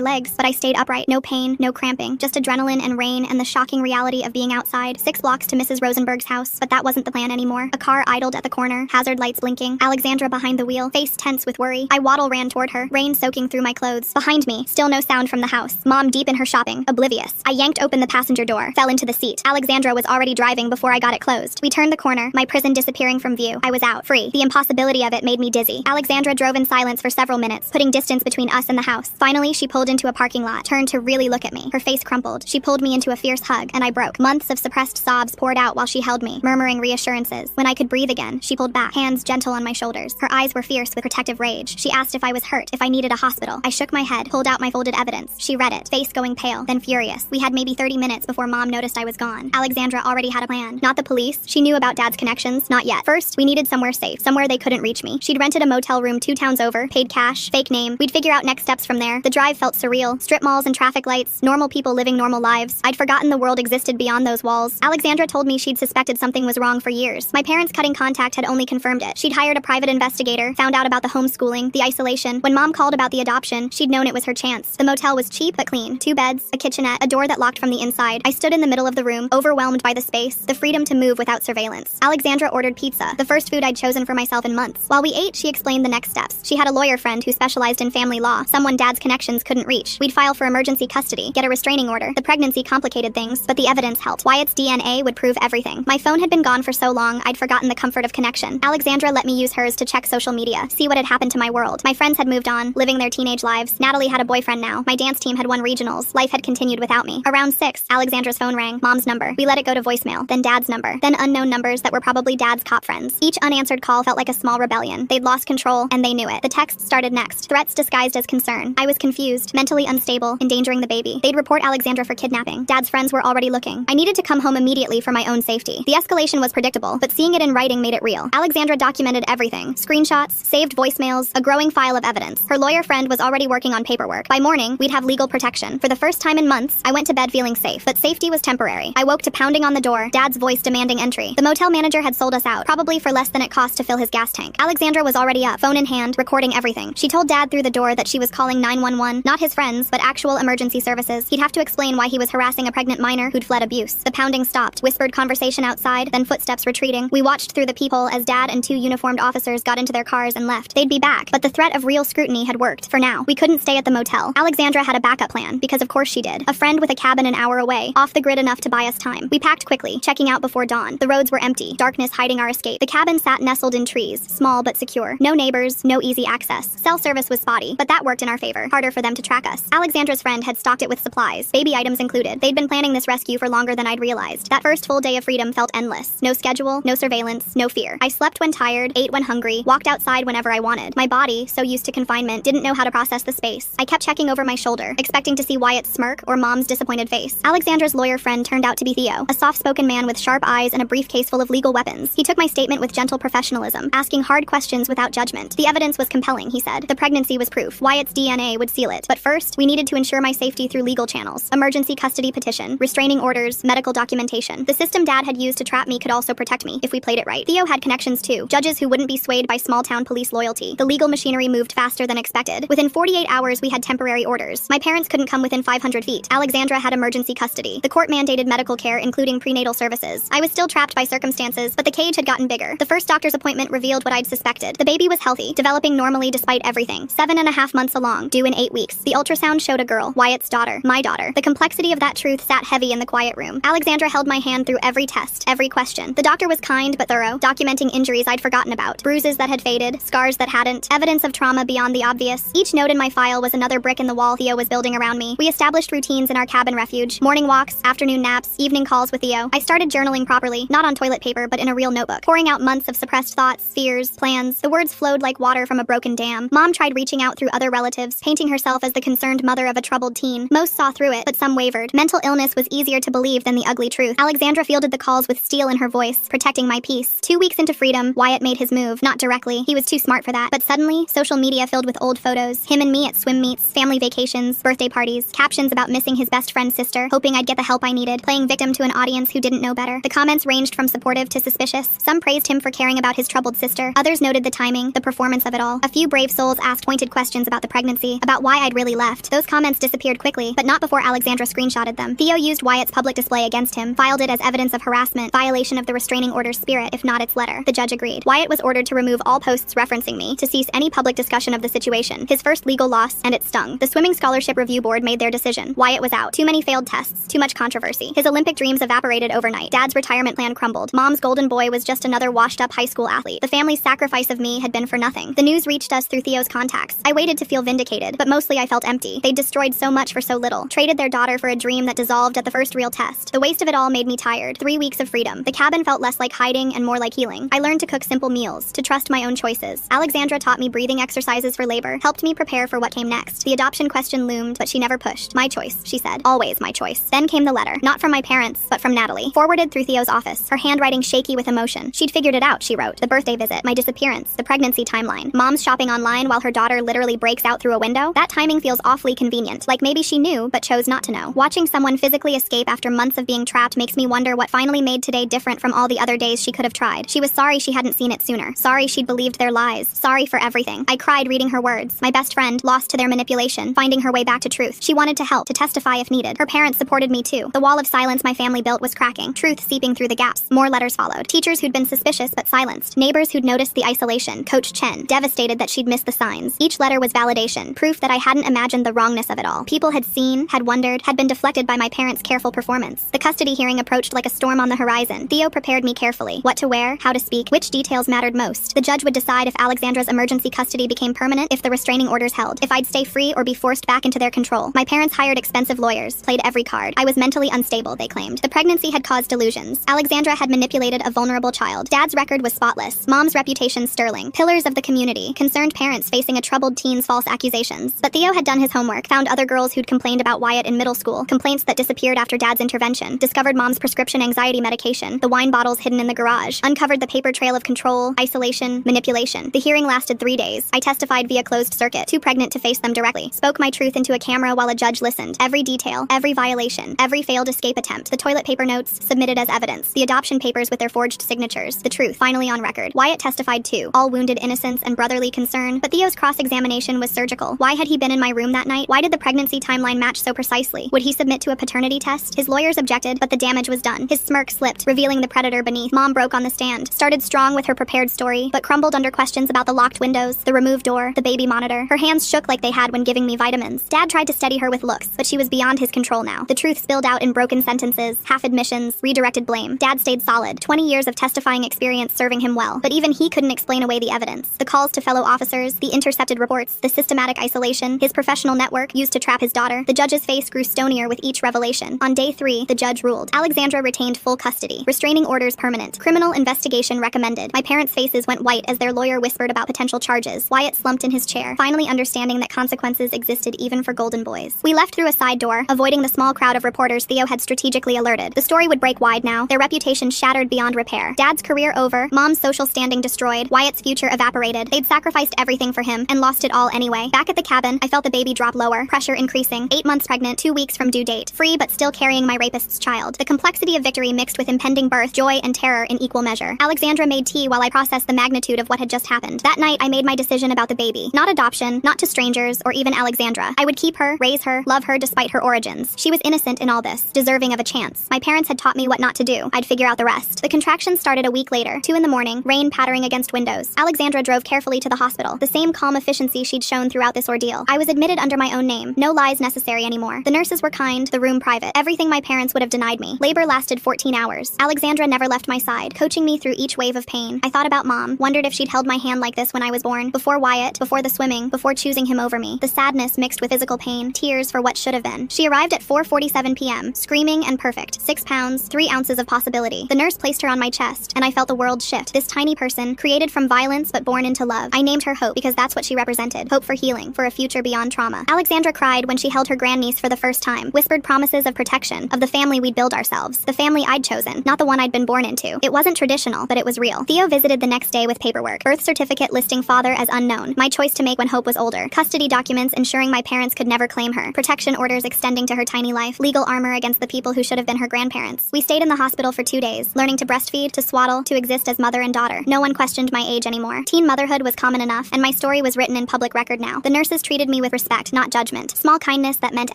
legs, but I stayed upright. No pain, no cramping, just adrenaline and rain and the shocking reality of being outside. 6 blocks to Mrs. Rosenberg's house, but that wasn't the plan anymore. A car idled at the corner, hazard lights blinking, Alexandra behind the wheel, face tense with worry. I ran toward her, rain soaking through my clothes. Behind me, still no sound from the house. Mom deep in her shopping, oblivious. I yanked open the passenger door, fell into the seat. Alexandra was already driving before I got it closed. We turned the corner, my prison disappearing from view. I was out, free. The impossibility of it made me dizzy. Alexandra drove in silence for several minutes, putting distance between us and the house. Finally, she pulled into a parking lot, turned to really look at me. Her face crumpled. She pulled me into a fierce hug, and I broke. Months of suppressed sobs poured out while she held me, murmuring reassurances. When I could breathe again, she pulled back, hands gentle on my shoulders. Her eyes were fierce with protective rage. She asked if I was hurt, if I needed a hospital. I shook my head, pulled out my folded evidence. She read it, face going pale, then furious. We had maybe 30 minutes before Mom noticed I was gone. Alexandra already had a plan. Not the police. She knew about Dad's connections. Not yet. First, we needed somewhere safe, somewhere they couldn't reach me. She'd rented a motel room 2 towns over, paid cash, fake name. We'd figure out next steps from there. The drive felt surreal. Strip malls and traffic lights, normal people living normal lives. I'd forgotten the world existed beyond those walls. Alexandra told me she'd suspected something was wrong for years. My parents' cutting contact had only confirmed it. She'd hired a private investigator, found out about the homeschooling, the isolation. When Mom called about the adoption, she'd known it was her chance. The motel was cheap but clean. 2 beds, a kitchenette, a door that locked from the inside. I stood in the middle of the room, overwhelmed by the space, the freedom to move without surveillance. Alexandra ordered pizza, the first food I'd chosen for myself in months. While we ate, she explained the next steps. She had a lawyer friend who specialized in family law, someone Dad's connections couldn't reach. We'd file for emergency custody, get a restraining order. The pregnancy complicated things, but the evidence helped. Wyatt's DNA would prove everything. My phone had been gone for so long, I'd forgotten the comfort of connection. Alexandra let me use hers to check social media, see what had happened to my world. My friends had moved on, living their teenage lives. Natalie had a boyfriend now. My dance team had won regionals. Life had continued without me. Around 6, Alexandra's phone rang. Mom's number. We let it go to voicemail. Then Dad's number. Then unknown numbers that were probably Dad's cop friends. Each unanswered call felt like a small rebellion. They'd lost control, and they knew it. The text started next. Threats disguised as concern. I was confused, mentally unstable, endangering the baby. They'd report Alexandra for kidnapping. Dad's friends were already looking. I needed to come home immediately for my own safety. The escalation was predictable, but seeing it in writing made it real. Alexandra documented everything. Screenshots, saved voicemails, a growing file of evidence. Her lawyer friend was already working on paperwork. By morning, we'd have legal protection. For the first time in months, I went to bed feeling safe, but safety was temporary. I woke to pounding on the door, Dad's voice demanding entry. The motel manager had sold us out, probably for less than it cost to fill his gas tank. Alexandra was already up, phone in hand, recording everything. She told Dad through the door that she was calling 911, not his friends, but actual emergency services. He'd have to explain why he was harassing a pregnant minor who'd fled abuse. The pounding stopped, whispered conversation outside, then footsteps retreating. We watched through the peephole as Dad and 2 uniformed officers got into their cars and left. They'd be back, but the threat of real scrutiny had worked. For now, we couldn't stay at the motel. Alexandra had a backup plan, because of course she did. A friend with a cabin an hour away, off the grid enough to buy us time. We packed quickly, checking out before dawn. The roads were empty, darkness hiding our escape. The cabin sat nestled in trees, small but secure. No neighbors, no easy access. Cell service was spotty, but that worked in our favor. Harder for them to track us. Alexandra's friend had stocked it with supplies, baby items included. They'd been planning this rescue for longer than I'd realized. That first full day of freedom felt endless. No schedule, no surveillance, no fear. I slept when tired, ate when hungry, walked outside whenever I wanted. My body, so used to confinement, didn't know how to process the space. I kept checking over my shoulder, expecting to see Wyatt's smirk or Mom's disappointed face. Alexandra's lawyer friend turned out to be Theo, a soft-spoken man with sharp eyes and a briefcase full of legal weapons. He took my statement with gentle professionalism, asking hard questions without judgment. The evidence was compelling, he said. The pregnancy was proof. Wyatt's DNA would seal it. But first, we needed to ensure my safety through legal channels. Emergency custody petition, restraining orders, medical documentation. The system Dad had used to trap me could also protect me, if we played it right. Theo had connections too. Judges who wouldn't be swayed by small-town police loyalty. The legal machinery moved faster than expected. Within 48 hours, we had temporary orders. My parents couldn't come within 500 feet. Alexandra had emergency custody. The court-mandated medical care, including prenatal services. I was still trapped by circumstances, but the cage had gotten bigger. The first doctor's appointment revealed what I'd suspected. The baby was healthy, developing normally despite everything. 7.5 months along, due in 8 weeks. The ultrasound showed a girl, Wyatt's daughter, my daughter. The complexity of that truth sat heavy in the quiet room. Alexandra held my hand through every test, every question. The doctor was kind but thorough, documenting injuries I'd forgotten about, bruises that had faded, scars that hadn't, evidence of trauma beyond the obvious. Each note in my file was another brick in the wall Theo was building around me. We established routines in our cabin refuge, morning walks, afternoon naps, evening calls with Theo. I started journaling properly, not on toilet paper but in a real notebook, pouring out months of suppressed thoughts, fears, plans. The words flowed like water from a broken dam. Mom tried reaching out through other relatives, painting herself as the concerned mother of a troubled teen. Most saw through it, but some wavered. Mental illness was easier to believe than the ugly truth. Alexandra fielded the calls with steel in her voice, protecting my peace. 2 weeks into freedom, Wyatt made his move. Not directly. He was too smart for that. But suddenly, social media filled with old photos. Him and me at swim meets, family vacations, birthday parties, captions about missing his best friend's sister, hoping I'd get the help I needed, playing victim to an audience who didn't know better. The comments ranged from supportive to suspicious. Some praised him for caring about his troubled sister. Others noted the timing timing, the performance of it all. A few brave souls asked pointed questions about the pregnancy, about why I'd really left. Those comments disappeared quickly, but not before Alexandra screenshotted them. Theo used Wyatt's public display against him, filed it as evidence of harassment, violation of the restraining order's spirit, if not its letter. The judge agreed. Wyatt was ordered to remove all posts referencing me, to cease any public discussion of the situation. His first legal loss, and it stung. The Swimming Scholarship Review Board made their decision. Wyatt was out. Too many failed tests. Too much controversy. His Olympic dreams evaporated overnight. Dad's retirement plan crumbled. Mom's golden boy was just another washed-up high school athlete. The family's sacrifice of me had been for nothing. The news reached us through Theo's contacts. I waited to feel vindicated, but mostly I felt empty. They'd destroyed so much for so little. Traded their daughter for a dream that dissolved at the first real test. The waste of it all made me tired. 3 weeks of freedom. The cabin felt less like hiding and more like healing. I learned to cook simple meals, to trust my own choices. Alexandra taught me breathing exercises for labor, helped me prepare for what came next. The adoption question loomed, but she never pushed. My choice, she said. Always my choice. Then came the letter. Not from my parents, but from Natalie. Forwarded through Theo's office. Her handwriting shaky with emotion. She'd figured it out, she wrote. The birthday visit, my disappearance, the pregnancy timeline. Mom's shopping online while her daughter literally breaks out through a window. That timing feels awfully convenient. Like maybe she knew, but chose not to know. Watching someone physically escape after months of being trapped makes me wonder what finally made today different from all the other days she could have tried. She was sorry she hadn't seen it sooner. Sorry she'd believed their lies. Sorry for everything. I cried reading her words. My best friend, lost to their manipulation, finding her way back to truth. She wanted to help, to testify if needed. Her parents supported me too. The wall of silence my family built was cracking. Truth seeping through the gaps. More letters followed. Teachers who'd been suspicious but silenced. Neighbors who'd noticed the isolation. Coach Chen, devastated that she'd missed the signs. Each letter was validation. Proof that I hadn't imagined the wrongness of it all. People had seen, had wondered, had been deflected by my parents' careful performance. The custody hearing approached like a storm on the horizon. Theo prepared me carefully. What to wear, how to speak, which details mattered most. The judge would decide if Alexandra's emergency custody became permanent, if the restraining orders held, if I'd stay free or be forced back into their control. My parents hired expensive lawyers, played every card. I was mentally unstable, they claimed. The pregnancy had caused delusions. Alexandra had manipulated a vulnerable child. Dad's record was spotless. Mom's reputation sterling. Pillars of the community. Concerned parents facing a troubled teen's false accusations. But Theo had done his homework, found other girls who'd complained about Wyatt in middle school, complaints that disappeared after Dad's intervention, discovered Mom's prescription anxiety medication, the wine bottles hidden in the garage, uncovered the paper trail of control, isolation, manipulation. The hearing lasted 3 days. I testified via closed circuit, too pregnant to face them directly. Spoke my truth into a camera while a judge listened. Every detail, every violation, every failed escape attempt, the toilet paper notes submitted as evidence, the adoption papers with their forged signatures, the truth finally on record. Wyatt testified too, all wounded innocence and brotherly concern, but Theo's cross-examination was surgical. Why had he been in my room that night? Why did the pregnancy timeline match so precisely? Would he submit to a paternity test? His lawyers objected, but the damage was done. His smirk slipped, revealing the predator beneath. Mom broke on the stand, started strong with her prepared story, but crumbled under questions about the locked windows, the removed door, the baby monitor. Her hands shook like they had when giving me vitamins. Dad tried to steady her with looks, but she was beyond his control now. The truth spilled out in broken sentences, half admissions, redirected blame. Dad stayed solid, 20 years of testifying experience serving him well, but even he couldn't explain away the evidence. The calls to fellow officers, the intercepted reports, the systematic isolation, his professional network used to trap his daughter. The judge's face grew stonier with each revelation. On day 3, the judge ruled. Alexandra retained full custody. Restraining orders permanent. Criminal investigation recommended. My parents' faces went white as their lawyer whispered about potential charges. Wyatt slumped in his chair, finally understanding that consequences existed even for golden boys. We left through a side door, avoiding the small crowd of reporters Theo had strategically alerted. The story would break wide now, their reputation shattered beyond repair. Dad's career over, Mom's social standing destroyed, Wyatt's future evaporated. They'd sacrificed everything for him, and lost it all anyway. Back at the cabin, I felt the baby drop lower, pressure increasing. 8 months pregnant, 2 weeks from due date. Free but still carrying my rapist's child. The complexity of victory mixed with impending birth, joy, and terror in equal measure. Alexandra made tea while I processed the magnitude of what had just happened. That night, I made my decision about the baby. Not adoption, not to strangers, or even Alexandra. I would keep her, raise her, love her despite her origins. She was innocent in all this, deserving of a chance. My parents had taught me what not to do. I'd figure out the rest. The contractions started a week later, 2 in the morning, rain pattering against windows. Alexandra drove carefully to the hospital, the same calm efficiency she'd shown throughout this ordeal. I was admitted under my own name. No lies necessary anymore. The nurses were kind, the room private. Everything my parents would have denied me. Labor lasted 14 hours. Alexandra never left my side, coaching me through each wave of pain. I thought about Mom, wondered if she'd held my hand like this when I was born, before Wyatt, before the swimming, before choosing him over me. The sadness mixed with physical pain, tears for what should have been. She arrived at 4:47 p.m., screaming and perfect. 6 pounds, 3 ounces of possibility. The nurse placed her on my chest, and I felt the world shift. This tiny person, created from violence but born into love. I named her Hope because that's what she represented. Hope for healing, for a future beyond trauma. Alexandra cried when she held her grandniece for the first time, whispered promises of protection, of the family we'd build ourselves. The family I'd chosen, not the one I'd been born into. It wasn't traditional, but it was real. Theo visited the next day with paperwork. Birth certificate listing father as unknown. My choice to make when Hope was older. Custody documents ensuring my parents could never claim her. Protection orders extending to her tiny life. Legal armor against the people who should have been her grandparents. We stayed in the hospital for 2 days, learning to breastfeed, to swaddle, to exist as mother and daughter. No one questioned my age anymore. anymore. Teen motherhood was common enough, and my story was written in public record now. The nurses treated me with respect, not judgment. Small kindness that meant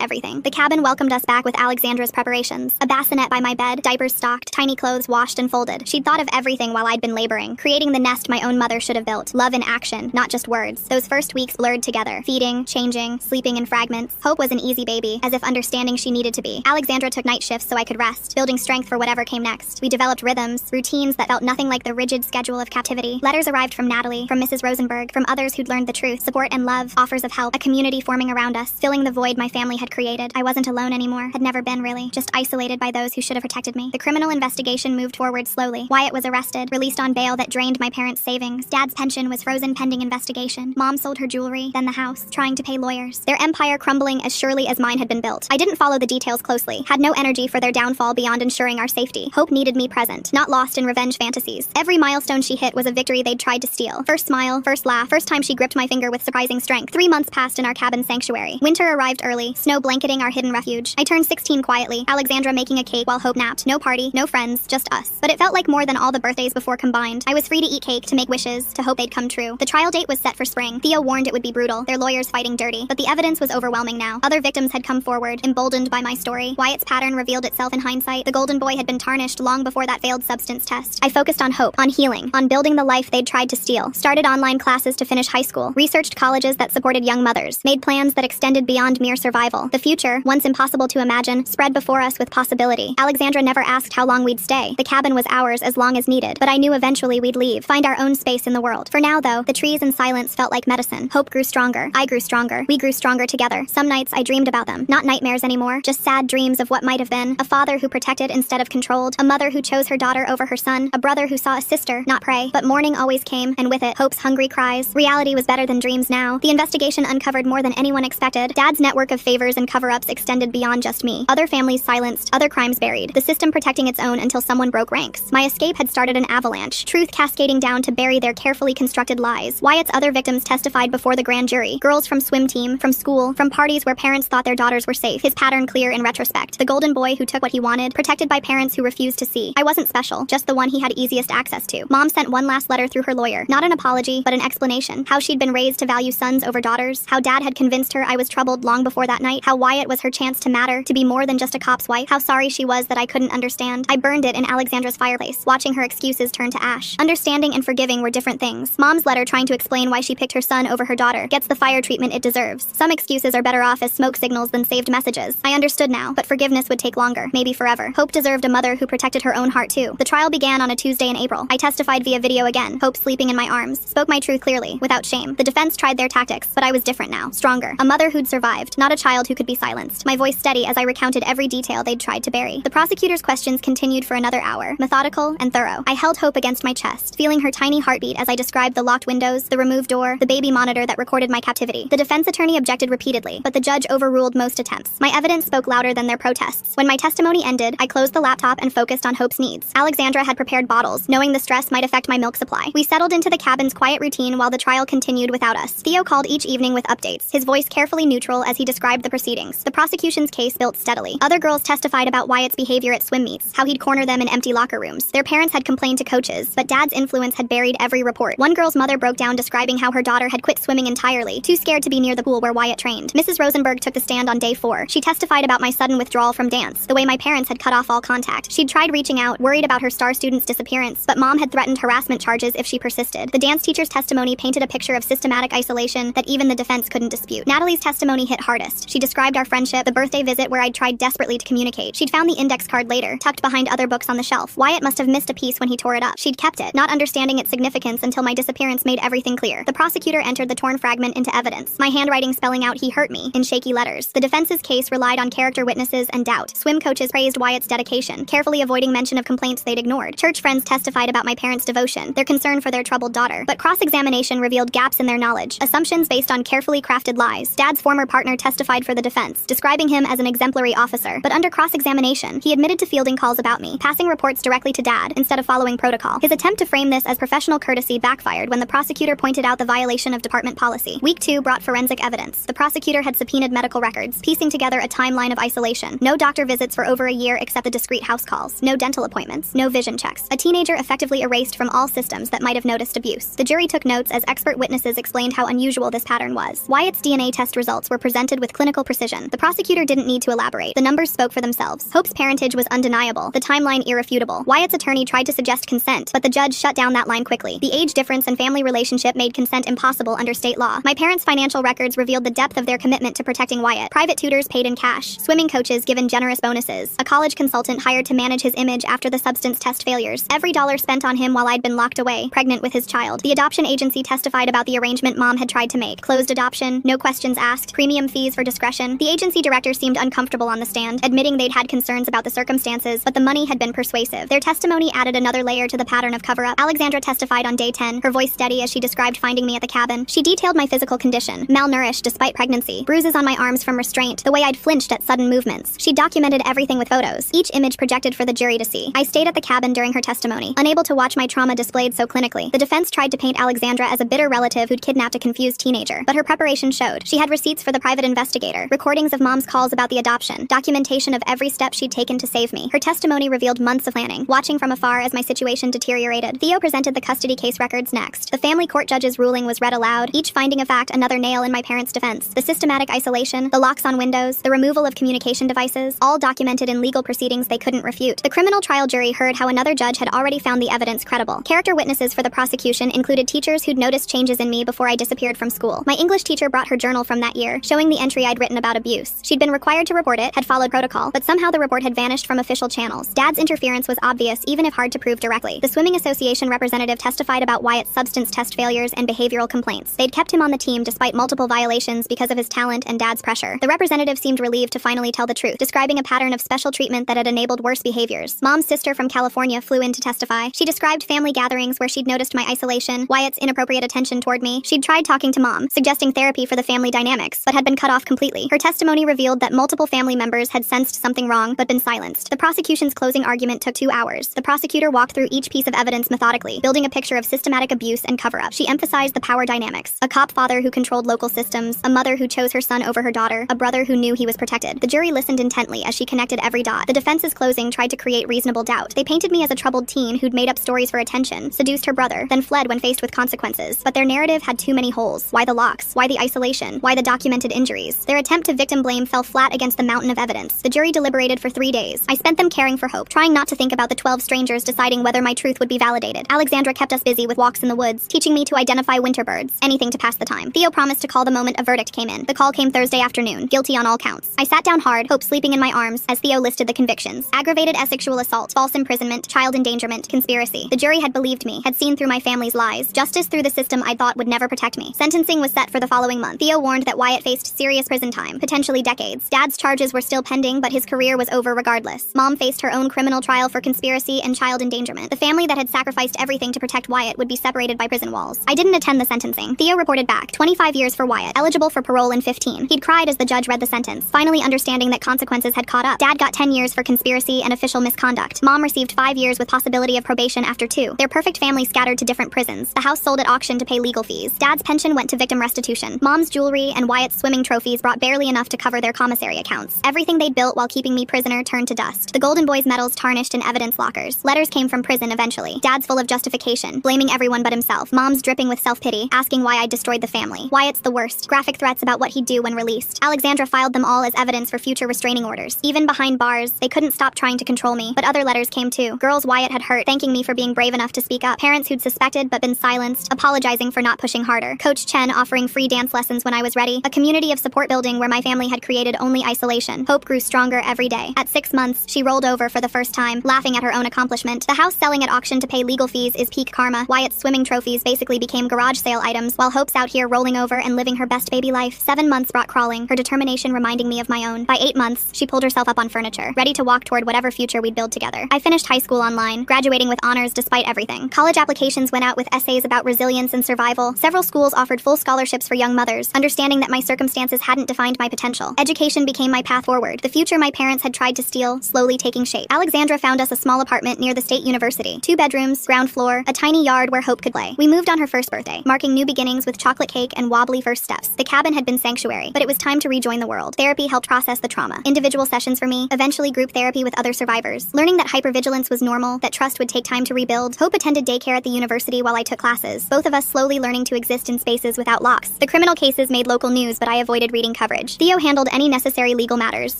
everything. The cabin welcomed us back with Alexandra's preparations. A bassinet by my bed, diapers stocked, tiny clothes washed and folded. She'd thought of everything while I'd been laboring, creating the nest my own mother should have built. Love in action, not just words. Those first weeks blurred together, feeding, changing, sleeping in fragments. Hope was an easy baby, as if understanding she needed to be. Alexandra took night shifts so I could rest, building strength for whatever came next. We developed rhythms, routines that felt nothing like the rigid schedule of captivity. Letters arrived from Natalie, from Mrs. Rosenberg, from others who'd learned the truth, support and love, offers of help, a community forming around us, filling the void my family had created. I wasn't alone anymore, had never been really, just isolated by those who should have protected me. The criminal investigation moved forward slowly. Wyatt was arrested, released on bail that drained my parents' savings. Dad's pension was frozen pending investigation. Mom sold her jewelry, then the house, trying to pay lawyers. Their empire crumbling as surely as mine had been built. I didn't follow the details closely, had no energy for their downfall beyond ensuring our safety. Hope needed me present, not lost in revenge fantasies. Every milestone she hit was a victory they'd tried to steal. First smile, first laugh, first time she gripped my finger with surprising strength. 3 months passed in our cabin sanctuary. Winter arrived early, snow blanketing our hidden refuge. I turned 16 quietly, Alexandra making a cake while Hope napped. No party, no friends, just us. But it felt like more than all the birthdays before combined. I was free to eat cake, to make wishes, to hope they'd come true. The trial date was set for spring. Theo warned it would be brutal, their lawyers fighting dirty. But the evidence was overwhelming now. Other victims had come forward, emboldened by my story. Wyatt's pattern revealed itself in hindsight. The golden boy had been tarnished long before that failed substance test. I focused on hope, on healing, on building the life they'd tried to steal. Started online classes to finish high school. Researched colleges that supported young mothers. Made plans that extended beyond mere survival. The future, once impossible to imagine, spread before us with possibility. Alexandra never asked how long we'd stay. The cabin was ours as long as needed. But I knew eventually we'd leave, find our own space in the world. For now, though, the trees and silence felt like medicine. Hope grew stronger. I grew stronger. We grew stronger together. Some nights I dreamed about them. Not nightmares anymore, just sad dreams of what might have been. A father who protected instead of controlled. A mother who chose her daughter over her son. A brother who saw a sister, not prey. But morning always came, and with it, Hope's hungry cries. Reality was better than dreams now. The investigation uncovered more than anyone expected. Dad's network of favors and cover-ups extended beyond just me. Other families silenced, other crimes buried. The system protecting its own until someone broke ranks. My escape had started an avalanche. Truth cascading down to bury their carefully constructed lies. Wyatt's other victims testified before the grand jury. Girls from swim team, from school, from parties where parents thought their daughters were safe. His pattern clear in retrospect. The golden boy who took what he wanted, protected by parents who refused to see. I wasn't special, just the one he had easiest access to. Mom sent one last letter through her lawyer. Not an apology, but an explanation. How she'd been raised to value sons over daughters. How Dad had convinced her I was troubled long before that night. How Wyatt was her chance to matter, to be more than just a cop's wife. How sorry she was that I couldn't understand. I burned it in Alexandra's fireplace, watching her excuses turn to ash. Understanding and forgiving were different things. Mom's letter trying to explain why she picked her son over her daughter gets the fire treatment it deserves. Some excuses are better off as smoke signals than saved messages. I understood now, but forgiveness would take longer, maybe forever. Hope deserved a mother who protected her own heart too. The trial began on a Tuesday in April. I testified via video again, Hope sleeping in my arms. Spoke my truth clearly, without shame. The defense tried their tactics, but I was different now, stronger. A mother who'd survived, not a child who could be silenced. My voice steady as I recounted every detail they'd tried to bury. The prosecutor's questions continued for another hour, methodical and thorough. I held Hope against my chest, feeling her tiny heartbeat as I described the locked windows, the removed door, the baby monitor that recorded my captivity. The defense attorney objected repeatedly, but the judge overruled most attempts. My evidence spoke louder than their protests. When my testimony ended, I closed the laptop and focused on Hope's needs. Alexandra had prepared bottles, knowing the stress might affect my milk supply. We settled into the cabin's quiet routine while the trial continued without us. Theo called each evening with updates, his voice carefully neutral as he described the proceedings. The prosecution's case built steadily. Other girls testified about Wyatt's behavior at swim meets, how he'd corner them in empty locker rooms. Their parents had complained to coaches, but Dad's influence had buried every report. One girl's mother broke down describing how her daughter had quit swimming entirely, too scared to be near the pool where Wyatt trained. Mrs. Rosenberg took the stand on day 4. She testified about my sudden withdrawal from dance, the way my parents had cut off all contact. She'd tried reaching out, worried about her star student's disappearance, but Mom had threatened harassment charges if she persisted. The dance teacher's testimony painted a picture of systematic isolation that even the defense couldn't dispute. Natalie's testimony hit hardest. She described our friendship, the birthday visit where I'd tried desperately to communicate. She'd found the index card later, tucked behind other books on the shelf. Wyatt must have missed a piece when he tore it up. She'd kept it, not understanding its significance until my disappearance made everything clear. The prosecutor entered the torn fragment into evidence, my handwriting spelling out "he hurt me" in shaky letters. The defense's case relied on character witnesses and doubt. Swim coaches praised Wyatt's dedication, carefully avoiding mention of complaints they'd ignored. Church friends testified about my parents' devotion, their concern for their troubled daughter. But cross-examination revealed gaps in their knowledge, assumptions based on carefully crafted lies. Dad's former partner testified for the defense, describing him as an exemplary officer. But under cross-examination, he admitted to fielding calls about me, passing reports directly to Dad instead of following protocol. His attempt to frame this as professional courtesy backfired when the prosecutor pointed out the violation of department policy. Week 2 brought forensic evidence. The prosecutor had subpoenaed medical records, piecing together a timeline of isolation. No doctor visits for over a year except the discreet house calls. No dental appointments. No vision checks. A teenager effectively erased from all systems that might have noticed unnoticed abuse. The jury took notes as expert witnesses explained how unusual this pattern was. Wyatt's DNA test results were presented with clinical precision. The prosecutor didn't need to elaborate. The numbers spoke for themselves. Hope's parentage was undeniable, the timeline irrefutable. Wyatt's attorney tried to suggest consent, but the judge shut down that line quickly. The age difference and family relationship made consent impossible under state law. My parents' financial records revealed the depth of their commitment to protecting Wyatt. Private tutors paid in cash, swimming coaches given generous bonuses, a college consultant hired to manage his image after the substance test failures. Every dollar spent on him while I'd been locked away, pregnant with his child. The adoption agency testified about the arrangement Mom had tried to make. Closed adoption, no questions asked, premium fees for discretion. The agency director seemed uncomfortable on the stand, admitting they'd had concerns about the circumstances, but the money had been persuasive. Their testimony added another layer to the pattern of cover-up. Alexandra testified on day 10, her voice steady as she described finding me at the cabin. She detailed my physical condition, malnourished despite pregnancy, bruises on my arms from restraint, the way I'd flinched at sudden movements. She documented everything with photos, each image projected for the jury to see. I stayed at the cabin during her testimony, unable to watch my trauma displayed so clinically. The defense tried to paint Alexandra as a bitter relative who'd kidnapped a confused teenager, but her preparation showed. She had receipts for the private investigator, recordings of Mom's calls about the adoption, documentation of every step she'd taken to save me. Her testimony revealed months of planning, watching from afar as my situation deteriorated. Theo presented the custody case records next. The family court judge's ruling was read aloud, each finding of fact another nail in my parents' defense. The systematic isolation, the locks on windows, the removal of communication devices, all documented in legal proceedings they couldn't refute. The criminal trial jury heard how another judge had already found the evidence credible. Character witnesses for the prosecution included teachers who'd noticed changes in me before I disappeared from school. My English teacher brought her journal from that year, showing the entry I'd written about abuse. She'd been required to report it, had followed protocol, but somehow the report had vanished from official channels. Dad's interference was obvious, even if hard to prove directly. The Swimming Association representative testified about Wyatt's substance test failures and behavioral complaints. They'd kept him on the team despite multiple violations because of his talent and Dad's pressure. The representative seemed relieved to finally tell the truth, describing a pattern of special treatment that had enabled worse behaviors. Mom's sister from California flew in to testify. She described family gatherings where she'd noticed my isolation, Wyatt's inappropriate attention toward me. She'd tried talking to Mom, suggesting therapy for the family dynamics, but had been cut off completely. Her testimony revealed that multiple family members had sensed something wrong but been silenced. The prosecution's closing argument took 2 hours. The prosecutor walked through each piece of evidence methodically, building a picture of systematic abuse and cover-up. She emphasized the power dynamics: a cop father who controlled local systems, a mother who chose her son over her daughter, a brother who knew he was protected. The jury listened intently as she connected every dot. The defense's closing tried to create reasonable doubt. They painted me as a troubled teen who'd made up stories for attention, seduced her brother, then fled when faced with consequences. But their narrative had too many holes. Why the locks? Why the isolation? Why the documented injuries? Their attempt to victim blame fell flat against the mountain of evidence. The jury deliberated for 3 days. I spent them caring for Hope, trying not to think about the 12 strangers deciding whether my truth would be validated. Alexandra kept us busy with walks in the woods, teaching me to identify winter birds, anything to pass the time. Theo promised to call the moment a verdict came in. The call came Thursday afternoon, guilty on all counts. I sat down hard, Hope sleeping in my arms, as Theo listed the convictions: aggravated sexual assault, false imprisonment, child endangerment, conspiracy. The jury had believed me, had seen through my family's lies, justice through the system I thought would never protect me. Sentencing was set for the following month. Theo warned that Wyatt faced serious prison time, potentially decades. Dad's charges were still pending, but his career was over regardless. Mom faced her own criminal trial for conspiracy and child endangerment. The family that had sacrificed everything to protect Wyatt would be separated by prison walls. I didn't attend the sentencing. Theo reported back, 25 years for Wyatt, eligible for parole in 15. He'd cried as the judge read the sentence, finally understanding that consequences had caught up. Dad got 10 years for conspiracy and official misconduct. Mom received 5 years with possibility of probation after 2. Their perfect family scattered to different prisons. The house sold at auction to pay legal fees. Dad's pension went to victim restitution. Mom's jewelry and Wyatt's swimming trophies brought barely enough to cover their commissary accounts. Everything they'd built while keeping me prisoner turned to dust. The Golden Boy's medals tarnished in evidence lockers. Letters came from prison eventually. Dad's full of justification, blaming everyone but himself. Mom's dripping with self-pity, asking why I destroyed the family. Wyatt's the worst. Graphic threats about what he'd do when released. Alexandra filed them all as evidence for future restraining orders. Even behind bars, they couldn't stop trying to control me. But other letters came too. Girls Wyatt had hurt, thanking me for being brave enough to speak up. Parents who'd suspected but been silenced, apologizing for not pushing harder. Coach Chen offering free dance lessons when I was ready. A community of support building where my family had created only isolation. Hope grew stronger every day. At 6 months, she rolled over for the first time, laughing at her own accomplishment. The house selling at auction to pay legal fees is peak karma. Wyatt's swimming trophies basically became garage sale items, while Hope's out here rolling over and living her best baby life. 7 months brought crawling, her determination reminding me of my own. By 8 months, she pulled herself up on furniture, ready to walk toward whatever future we'd build together. I finished high school online, graduating with honors despite everything. College applications went out with essays about resilience and survival. Several schools offered full scholarships for young mothers, understanding that my circumstances hadn't defined my potential. Education became my path forward. The future my parents had tried to steal, slowly taking shape. Alexandra found us a small apartment near the State University. 2 bedrooms, ground floor, a tiny yard where Hope could play. We moved on her first birthday, marking new beginnings with chocolate cake and wobbly first steps. The cabin had been sanctuary, but it was time to rejoin the world. Therapy helped process the trauma. Individual sessions for me, eventually group therapy with other survivors. Learning that hypervigilance was normal, that trust would take time to rebuild. Hope attended daycare at the university university while I took classes, both of us slowly learning to exist in spaces without locks. The criminal cases made local news, but I avoided reading coverage. Theo handled any necessary legal matters,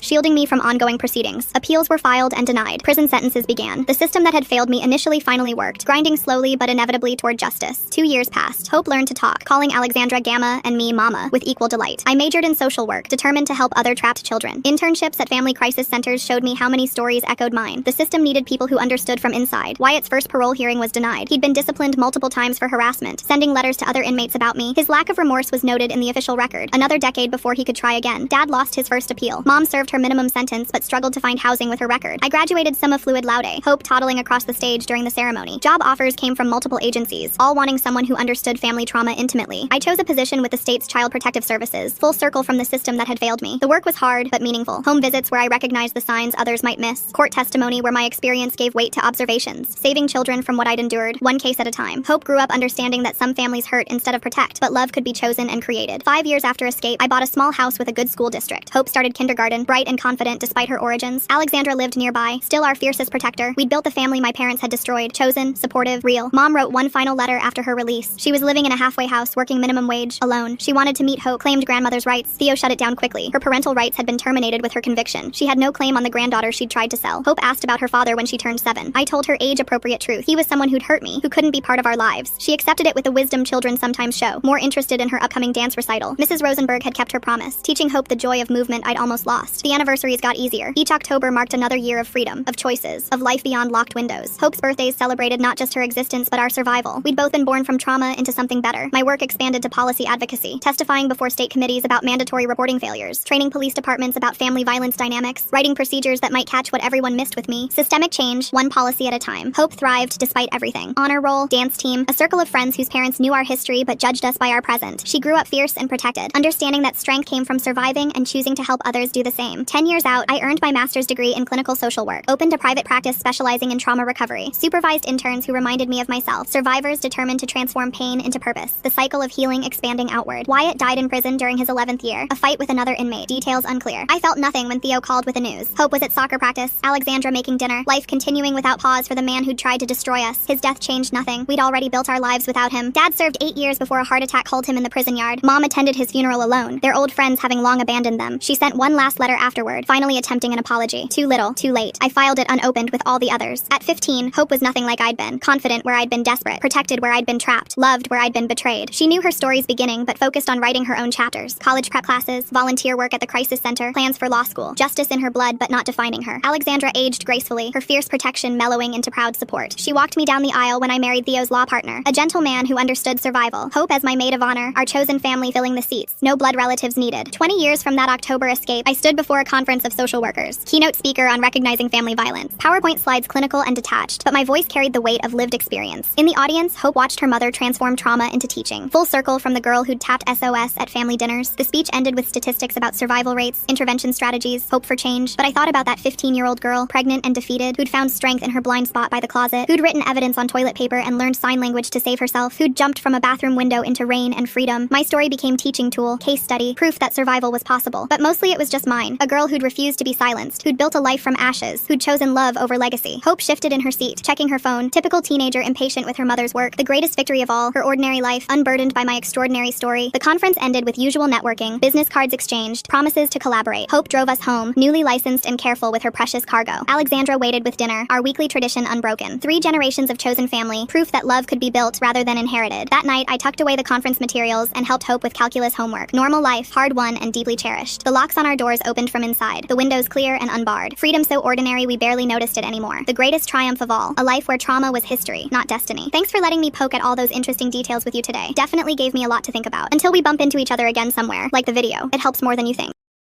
shielding me from ongoing proceedings. Appeals were filed and denied. Prison sentences began. The system that had failed me initially finally worked, grinding slowly but inevitably toward justice. 2 years passed. Hope learned to talk, calling Alexandra Gamma and me Mama with equal delight. I majored in social work, determined to help other trapped children. Internships at family crisis centers showed me how many stories echoed mine. The system needed people who understood from inside. Wyatt's first parole hearing was denied. He'd been disciplined multiple times for harassment, sending letters to other inmates about me. His lack of remorse was noted in the official record. Another decade before he could try again. Dad lost his first appeal. Mom served her minimum sentence but struggled to find housing with her record. I graduated summa fluid laude, Hope toddling across the stage during the ceremony. Job offers came from multiple agencies, all wanting someone who understood family trauma intimately. I chose a position with the state's Child Protective Services, full circle from the system that had failed me. The work was hard but meaningful. Home visits where I recognized the signs others might miss. Court testimony where my experience gave weight to observations. Saving children from what I'd endured, one case at a time. Hope grew up understanding that some families hurt instead of protect, but love could be chosen and created. 5 years after escape, I bought a small house with a good school district. Hope started kindergarten, bright and confident despite her origins. Alexandra lived nearby, still our fiercest protector. We'd built the family my parents had destroyed. Chosen, supportive, real. Mom wrote one final letter after her release. She was living in a halfway house, working minimum wage, alone. She wanted to meet Hope, claimed grandmother's rights. Theo shut it down quickly. Her parental rights had been terminated with her conviction. She had no claim on the granddaughter she'd tried to sell. Hope asked about her father when she turned 7. I told her age-appropriate truth. He was someone who'd hurt me, who couldn't be part of our lives. She accepted it with the wisdom children sometimes show, more interested in her upcoming dance recital. Mrs. Rosenberg had kept her promise, teaching Hope the joy of movement I'd almost lost. The anniversaries got easier. Each October marked another year of freedom, of choices, of life beyond locked windows. Hope's birthdays celebrated not just her existence but our survival. We'd both been born from trauma into something better. My work expanded to policy advocacy, testifying before state committees about mandatory reporting failures, training police departments about family violence dynamics, writing procedures that might catch what everyone missed with me. Systemic change, one policy at a time. Hope thrived despite everything. Honor roll, dance team, a circle of friends whose parents knew our history but judged us by our present. She grew up fierce and protected, understanding that strength came from surviving and choosing to help others do the same. 10 years out, I earned my master's degree in clinical social work, opened a private practice specializing in trauma recovery, supervised interns who reminded me of myself, survivors determined to transform pain into purpose, the cycle of healing expanding outward. Wyatt died in prison during his 11th year, a fight with another inmate, details unclear. I felt nothing when Theo called with the news. Hope was at soccer practice, Alexandra making dinner, life continuing without pause for the man who'd tried to destroy us. His death changed nothing. We'd already built our lives without him. Dad served 8 years before a heart attack held him in the prison yard. Mom attended his funeral alone, their old friends having long abandoned them. She sent one last letter afterward, finally attempting an apology. Too little, too late. I filed it unopened with all the others. At 15, Hope was nothing like I'd been. Confident where I'd been desperate, protected where I'd been trapped, loved where I'd been betrayed. She knew her story's beginning, but focused on writing her own chapters. College prep classes, volunteer work at the crisis center, plans for law school. Justice in her blood, but not defining her. Alexandra aged gracefully, her fierce protection mellowing into proud support. She walked me down the aisle when I married Theo's law partner, a gentle man who understood survival. Hope as my maid of honor, our chosen family filling the seats. No blood relatives needed. 20 years from that October escape, I stood before a conference of social workers. Keynote speaker on recognizing family violence. PowerPoint slides clinical and detached, but my voice carried the weight of lived experience. In the audience, Hope watched her mother transform trauma into teaching. Full circle from the girl who'd tapped SOS at family dinners. The speech ended with statistics about survival rates, intervention strategies, hope for change. But I thought about that 15-year-old girl, pregnant and defeated, who'd found strength in her blind spot by the closet, who'd written evidence on toilet paper and learned sign language to save herself, who'd jumped from a bathroom window into rain and freedom. My story became teaching tool, case study, proof that survival was possible. But mostly it was just mine. A girl who'd refused to be silenced, who'd built a life from ashes, who'd chosen love over legacy. Hope shifted in her seat, checking her phone, typical teenager impatient with her mother's work. The greatest victory of all, her ordinary life, unburdened by my extraordinary story. The conference ended with usual networking, business cards exchanged, promises to collaborate. Hope drove us home, newly licensed and careful with her precious cargo. Alexandra waited with dinner, our weekly tradition unbroken. 3 generations of chosen family, proof that love could be built rather than inherited. That night, I tucked away the conference materials and helped Hope with calculus homework. Normal life, hard-won and deeply cherished. The locks on our doors opened from inside, the windows clear and unbarred. Freedom so ordinary we barely noticed it anymore. The greatest triumph of all, a life where trauma was history, not destiny. Thanks for letting me poke at all those interesting details with you today. Definitely gave me a lot to think about. Until we bump into each other again somewhere, like the video. It helps more than you think.